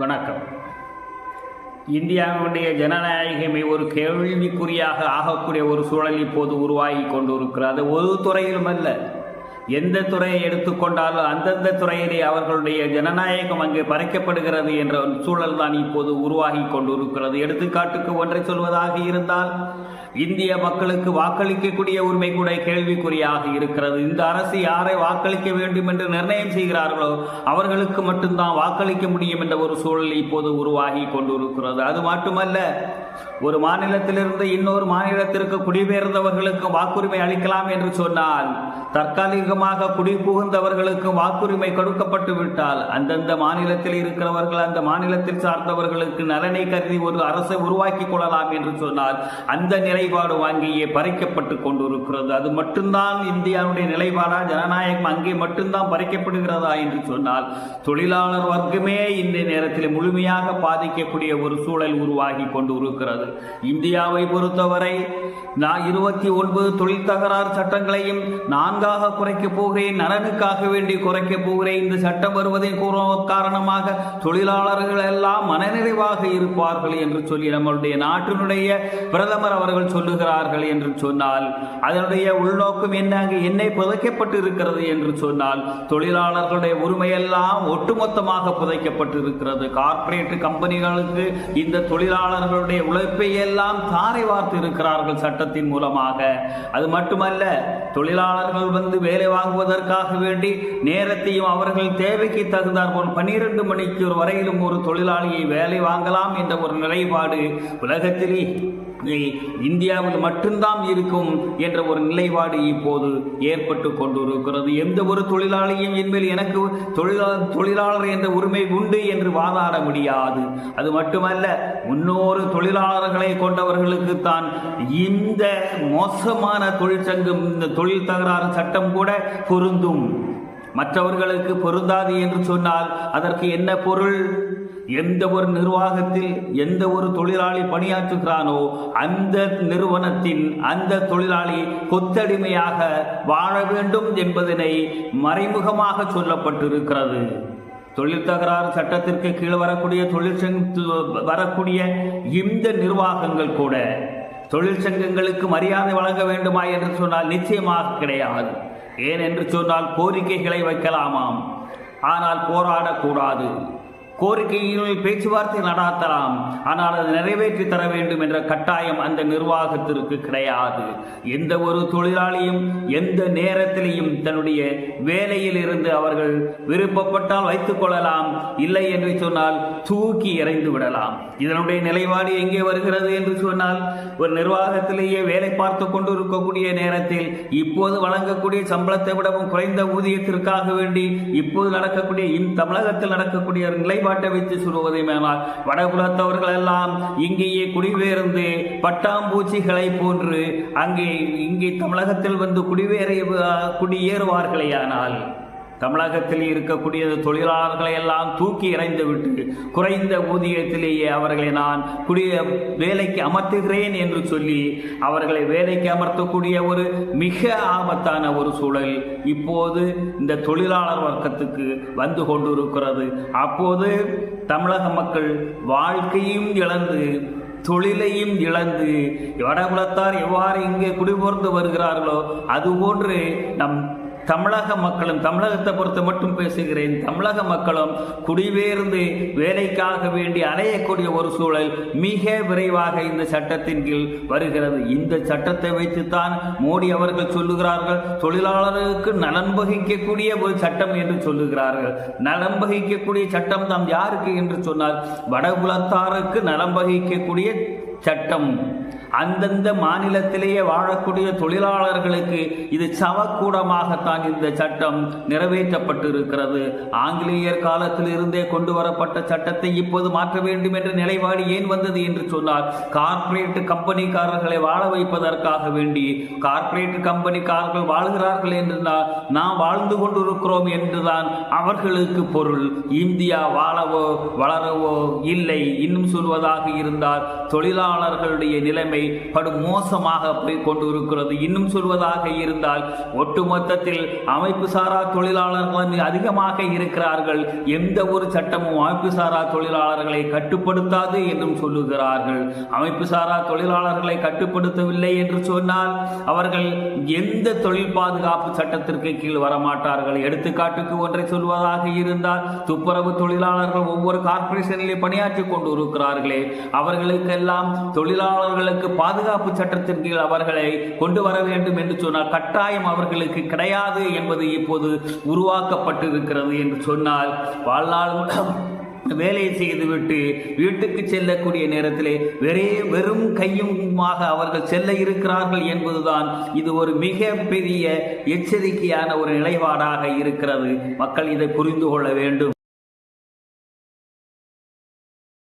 வணக்கம். இந்தியாவுடைய ஜனநாயகமே ஒரு கேள்விக்குறியாக ஆகக்கூடிய ஒரு சூழல் இப்போது உருவாகி கொண்டிருக்கிறது. ஒரு துறையிலும் அல்ல, எந்த துறையை எடுத்துக்கொண்டாலும் அந்தந்த துறையிலே அவர்களுடைய ஜனநாயகம் அங்கே பறிக்கப்படுகிறது என்ற சூழல் தான் இப்போது உருவாகி கொண்டிருக்கிறது. எடுத்துக்காட்டுக்கு ஒன்றை சொல்வதாக இருந்தால், இந்திய மக்களுக்கு வாக்களிக்கக்கூடிய உரிமை கூட கேள்விக்குறியாக இருக்கிறது. இந்த அரசு யாரை வாக்களிக்க வேண்டும் என்று நிர்ணயம் செய்கிறார்களோ அவர்களுக்கு மட்டும்தான் வாக்களிக்க முடியும் என்ற ஒரு சூழல் இப்போது உருவாகி கொண்டிருக்கிறது. அது மட்டுமல்ல, ஒரு மாநிலத்திலிருந்து இன்னொரு மாநிலத்திற்கு குடிபெயர்ந்தவர்களுக்கு வாக்குரிமை அளிக்கலாம் என்று சொன்னால், தற்காலிகமாக குடிபுகுந்தவர்களுக்கு வாக்குரிமை கொடுக்கப்பட்டு விட்டால் அந்தந்த மாநிலத்தில் இருக்கிறவர்கள் அந்த மாநிலத்தில் சார்ந்தவர்களுக்கு நலனை கருதி ஒரு அரசை உருவாக்கி கொள்ளலாம் என்று சொன்னால் அந்த நிலைப்பாடு வாங்கியே பறிக்கப்பட்டு கொண்டிருக்கிறது. அது மட்டும்தான் இந்தியாவுடைய நிலைப்பாடா? ஜனநாயகம் அங்கே மட்டும்தான் பறிக்கப்படுகிறதா என்று சொன்னால், தொழிலாளர் வர்க்கமே இந்த நேரத்தில் முழுமையாக பாதிக்கக்கூடிய ஒரு சூழல் உருவாகி கொண்டிருக்கிறது. இந்தியாவை பொறுத்தவரை நான் 29 தொழில் தகராறு சட்டங்களையும் 4ஆக குறைக்கப் போகிறேன், நலனுக்காக வேண்டி குறைக்கப் போகிறேன். இந்த சட்டம் வருவதன் காரணமாக தொழிலாளர்கள் எல்லாம் மனநிறைவாக இருப்பார்கள் என்று சொல்லி நம்மளுடைய நாட்டினுடைய பிரதமர் அவர்கள் சொல்லுகிறார்கள் என்று சொன்னால், அதனுடைய உள்நோக்கம் என்னை புதைக்கப்பட்டு இருக்கிறது என்று சொன்னால், தொழிலாளர்களுடைய உரிமையெல்லாம் ஒட்டுமொத்தமாக புதைக்கப்பட்டு இருக்கிறது. கார்ப்பரேட் கம்பெனிகளுக்கு இந்த தொழிலாளர்களுடைய உழைப்பை எல்லாம் தாரை வார்த்து இருக்கிறார்கள் சட்டத்தின் மூலமாக. அது மட்டுமல்ல, தொழிலாளர்கள் வேலை வாங்குவதற்காக வேண்டி நேரத்தையும் அவர்கள் தேவைக்கு தகுந்தார் போல் 12 மணிக்கு வரையிலும் ஒரு தொழிலாளியை வேலை வாங்கலாம் என்ற ஒரு நிலைப்பாடு உலகத்திலே இந்தியாவில் மட்டும்தான் இருக்கும் என்ற ஒரு நிலைப்பாடு இப்போது ஏற்பட்டு கொண்டிருக்கிறது. எந்த ஒரு தொழிலாளியும் இனிமேல் எனக்கு தொழிலாளர் என்ற உரிமை உண்டு என்று வாதாட முடியாது. அது மட்டுமல்ல, முன்னோரு தொழிலாளர்களை கொண்டவர்களுக்கு தான் இந்த மோசமான தொழிற்சங்கம், இந்த தொழில் தகராறு சட்டம் கூட பொருந்தும், மற்றவர்களுக்கு பொருந்தாது என்று சொன்னால் அதற்கு என்ன பொருள்? எந்த ஒரு நிர்வாகத்தில் எந்த ஒரு தொழிலாளி பணியாற்றுகிறானோ அந்த நிறுவனத்தின் அந்த தொழிலாளி கொத்தடிமையாக வாழ வேண்டும் என்பதனை மறைமுகமாக சொல்லப்பட்டிருக்கிறது. தொழில் தகராறு சட்டத்திற்கு கீழ் வரக்கூடிய இந்த நிர்வாகங்கள் கூட தொழிற்சங்கங்களுக்கு மரியாதை வழங்க வேண்டுமா என்று சொன்னால் நிச்சயமாக கிடையாது. ஏன் என்று சொன்னால், கோரிக்கைகளை வைக்கலாமாம், ஆனால் போராடக்கூடாது. கோரிக்கையில் பேச்சுவார்த்தை நடாத்தலாம், ஆனால் அது நிறைவேற்றி தர வேண்டும் என்ற கட்டாயம் அந்த நிர்வாகத்திற்கு கிடையாது. எந்த ஒரு தொழிலாளியும் எந்த நேரத்திலையும் தன்னுடைய வேலையில் இருந்து அவர்கள் விருப்பப்பட்டால் வைத்துக் கொள்ளலாம், இல்லை என்று சொன்னால் தூக்கி எறிந்து விடலாம். இதனுடைய நிலைப்பாடு எங்கே வருகிறது என்று சொன்னால், ஒரு நிர்வாகத்திலேயே வேலை பார்த்து கொண்டு இருக்கக்கூடிய நேரத்தில் இப்போது வழங்கக்கூடிய சம்பளத்தை விடவும் குறைந்த ஊதியத்திற்காக வேண்டி இப்போது நடக்கக்கூடிய தமிழகத்தில் நடக்கக்கூடிய நிலைப்பாடு வைத்து சொல்வதையானால், வடகுலத்தவர்கள் எல்லாம் இங்கேயே குடிபெயர்ந்து பட்டாம்பூச்சிகளை போன்று இங்கே தமிழகத்தில் வந்து குடியேறுவார்களேயானால், தமிழகத்தில் இருக்கக்கூடிய தொழிலாளர்களை எல்லாம் தூக்கி எறிந்து விட்டு குறைந்த ஊதியத்திலேயே அவர்களை நான் வேலைக்கு அமர்த்துகிறேன் என்று சொல்லி அவர்களை வேலைக்கு அமர்த்தக்கூடிய ஒரு மிக ஆபத்தான ஒரு சூழல் இப்போது இந்த தொழிலாளர் வர்க்கத்துக்கு வந்து கொண்டிருக்கிறது. அப்போது தமிழக மக்கள் வாழ்க்கையும் இழந்து தொழிலையும் இழந்து வடகுலத்தார் எவ்வாறு இங்கே குடிபெயர்ந்து வருகிறார்களோ அதுபோன்று நம் தமிழக மக்களும், தமிழகத்தை பொறுத்த மட்டும் பேசுகிறேன், தமிழக மக்களும் குடிபெயர்ந்து வேலைக்காக வேண்டி அலையக்கூடிய ஒரு சூழல் மிக விரைவாக இந்த சட்டத்தின் கீழ் வருகிறது. இந்த சட்டத்தை வைத்துத்தான் மோடி அவர்கள் சொல்லுகிறார்கள், தொழிலாளர்களுக்கு நலன் வகிக்கக்கூடிய ஒரு சட்டம் என்று சொல்லுகிறார்கள். நலம் வகிக்கக்கூடிய சட்டம் தான் யாருக்கு என்று சொன்னால், வடகுலத்தாருக்கு நலம் வகிக்கக்கூடிய சட்டம். அந்தந்த மாநிலத்திலேயே வாழக்கூடிய தொழிலாளர்களுக்கு இது சவக்கூடமாகத்தான் இந்த சட்டம் நிறைவேற்றப்பட்டிருக்கிறது. ஆங்கிலேயர் காலத்தில் இருந்தே கொண்டு வரப்பட்ட சட்டத்தை இப்போது மாற்ற வேண்டும் என்ற நிலைப்பாடு ஏன் வந்தது என்று சொன்னால், கார்ப்பரேட் கம்பெனிக்காரர்களை வாழ வைப்பதற்காக வேண்டி. கார்ப்பரேட் கம்பெனிக்காரர்கள் வாழ்கிறார்கள் என்று நாம் வாழ்ந்து கொண்டிருக்கிறோம் என்றுதான் அவர்களுக்கு பொருள். இந்தியா வாழவோ வளரவோ இல்லை. இன்னும் சொல்வதாக இருந்தால், தொழிலாளர்களுடைய நிலைமை நிலை படுமோசமாக போய் கொண்டிருக்கிறது. இன்னும் சொல்வதாக இருந்தால் ஒட்டுமொத்தத்தில் அமைப்பு சாரா தொழிலாளர்கள் அதிகமாக இருக்கிறார்கள். எந்த ஒரு சட்டமும் அமைப்பு சாரா தொழிலாளர்களை கட்டுப்படுத்தாது என்றும் சொல்லுகிறார்கள். அமைப்பு சாரா தொழிலாளர்களை கட்டுப்படுத்தவில்லை என்று சொன்னால் அவர்கள் எந்த தொழில் பாதுகாப்பு சட்டத்திற்கு கீழ் வரமாட்டார்கள். எடுத்துக்காட்டுக்கு ஒன்றை சொல்வதாக இருந்தால் துப்புரவு தொழிலாளர்கள் ஒவ்வொரு கார்ப்பரேஷனிலே பணியாற்றி கொண்டு இருக்கிறார்களே, அவர்களுக்கெல்லாம் தொழிலாளர்களுக்கு பாதுகாப்பு சட்டத்தின் கீழ் அவர்களை கொண்டு வர வேண்டும் என்று சொன்னால் கட்டாயம் அவர்களுக்கு கிடையாது என்பது இப்போது உருவாக்கப்பட்டிருக்கிறது என்று சொன்னால் வாழ்நாள் வேலை செய்துவிட்டு வீட்டுக்கு செல்லக்கூடிய நேரத்திலே வெறும் கையுமாக அவர்கள் செல்ல இருக்கிறார்கள் என்பதுதான் இது ஒரு மிக பெரிய எச்சரிக்கையான ஒரு நிலைப்பாடாக இருக்கிறது. மக்கள் இதை புரிந்து கொள்ள வேண்டும்.